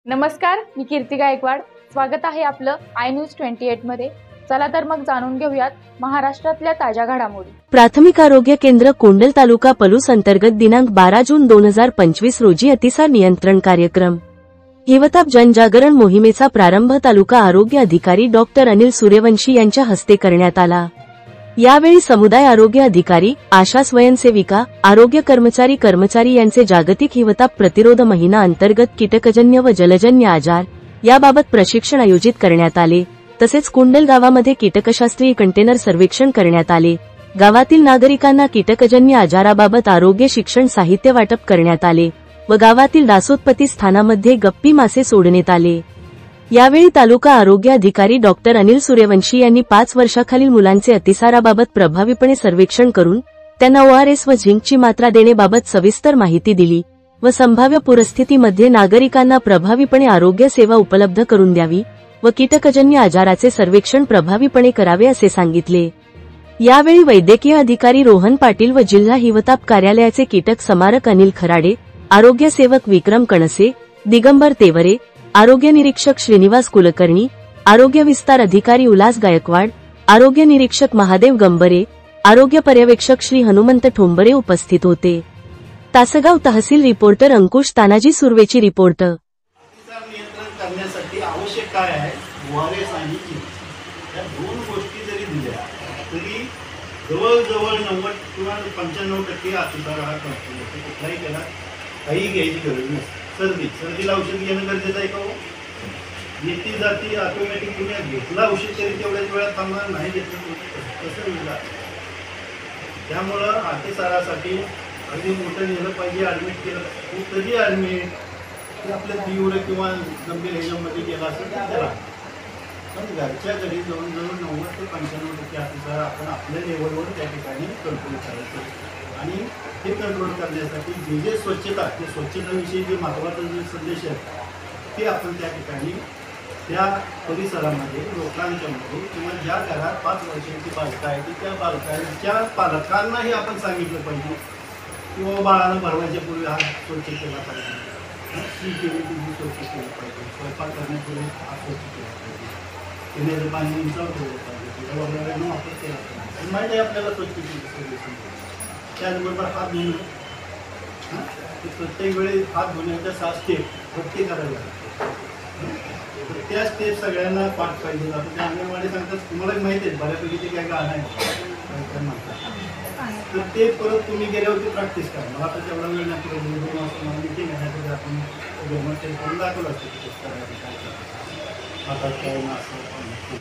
नमस्कार, मी कीर्ती गायकवाड। स्वागत आहे आपलं आय न्यूज 28 मध्ये। चला तर मग जाणून घेऊयात महाराष्ट्रातल्या ताज्या घडामोडी। प्राथमिक आरोग्य केंद्र कोंडल तालुका पलूस अंतर्गत दिनांक 12 जून 2025 रोजी अतिसार नियंत्रण कार्यक्रम हिवताप जनजागरण मोहिमेचा प्रारंभ तालुका आरोग्य अधिकारी डॉक्टर अनिल सूर्यवंशी यांच्या हस्ते करण्यात आला। यावेळी समुदाय आरोग्य अधिकारी, आशा स्वयंसेविका, आरोग्य कर्मचारी यांचे जागतिक हिवताप प्रतिरोध महिना अंतर्गत कीटकजन्य व जलजन्य आजार याबाबत प्रशिक्षण आयोजित करण्यात आले। तसेच कुंडल गावामध्ये कीटकशास्त्रीय कंटेनर सर्वेक्षण करण्यात आले। गावातील नागरिकांना कीटकजन्य आजाराबाबत आरोग्य शिक्षण साहित्य वाटप करण्यात आले व गावातील डासोत्पत्ती स्थानामध्ये गप्पी मासे सोडण्यात आले। यावेळी तालुका आरोग्य अधिकारी डॉक्टर अनिल सूर्यवंशी यांनी 5 वर्षाखालील मुलांचे अतिसाराबाबत प्रभावीपणे सर्वेक्षण करून त्यांना ORS व झिंकची मात्रा देण्याबाबत सविस्तर माहिती दिली व संभाव्य पूरस्थितीमध्ये नागरिकांना प्रभावीपणे आरोग्य सेवा उपलब्ध करून द्यावी व कीटकजन्य आजाराचे सर्वेक्षण प्रभावीपणे करावे असे सांगितले। यावेळी वैद्यकीय अधिकारी रोहन पाटील व जिल्हा हिवताप कार्यालयाचे कीटक समारक अनिल खराडे, आरोग्य सेवक विक्रम कणसे, दिगंबर तेवरे, आरोग्य निरीक्षक श्रीनिवास कुलकर्णी, आरोग्य विस्तार अधिकारी उल्हास गायकवाड, आरोग्य निरीक्षक महादेव गंबरे, आरोग्य पर्यवेक्षक श्री हनुमंत ठोंबरे उपस्थित होते। तासगाव तहसील रिपोर्टर अंकुश तानाजी सुर्वेची रिपोर्ट। नियंत्रण करण्यासाठी आवश्यक काय आहे? ORS आणि झिंक या दोन गोष्टी जरी दिल्या तरी जवळजवळ 90 किंवा 95% अतिसार हा कंट्रोल होतो। कुठलाही त्याला काही घ्यायची गरज नसते। सर्दीला औषध घेणं गरजेचं आहे का? येती जाती ऑटोमॅटिक तुम्ही घेतला औषध तरी तेवढ्याच वेळात थांबणार, नाही घेतलं कसं होईल? त्यामुळं अतिसारासाठी अगदी मोठं नेलं पाहिजे, ॲडमिट केलं पाहिजे। कधी ॲडमिट आपल्या तीव्र किंवा गंभीर ह्याच्यामध्ये गेला असेल तर त्याला, पण घरच्या घरी जवळजवळ 90 ते 95% अतिसार आपण आपल्या लेवलवर त्या ठिकाणी कंट्रोल करायचं। आणि हे कंट्रोल करण्यासाठी जे स्वच्छता, ते स्वच्छतेविषयी जे महत्त्वाचा जे संदेश आहे ते आपण त्या ठिकाणी त्या परिसरामध्ये लोकांच्यामध्ये किंवा ज्या घरात 5 वर्षांची बालकं आहे की त्या बालकांच्या पालकांनाही आपण सांगितलं पाहिजे किंवा बाळाला भरवायच्या पूर्वी हात स्वच्छ केला पाहिजे, ती केली स्वच्छ केलं पाहिजे, स्वयंपाक करण्यापूर्वी हात स्वच्छ केला पाहिजे, पिण्याचं पाणी उंचावर ठेवलं पाहिजे, वगैरे वापर केला पाहिजे। माहिती आहे आपल्याला स्वच्छ केली। त्याचबरोबर हात धुणं, प्रत्येक वेळी हात धुण्याच्या 6 स्टेप प्रत्येकाला लागतात। त्या स्टेप सगळ्यांना पाठ पाहिजे। आता ते अंगणवाडी सांगतात, तुम्हाला माहिती आहे बऱ्यापैकी ते काय गाणं आहे म्हणतात, तर ते परत तुम्ही गेल्यावरती प्रॅक्टिस करा। मला आता तेवढा वेळ नाही, 2 वाजता मला मिटिंग आहे, आपण गव्हर्नमेंट करून दाखवलं असतं हातात काय असं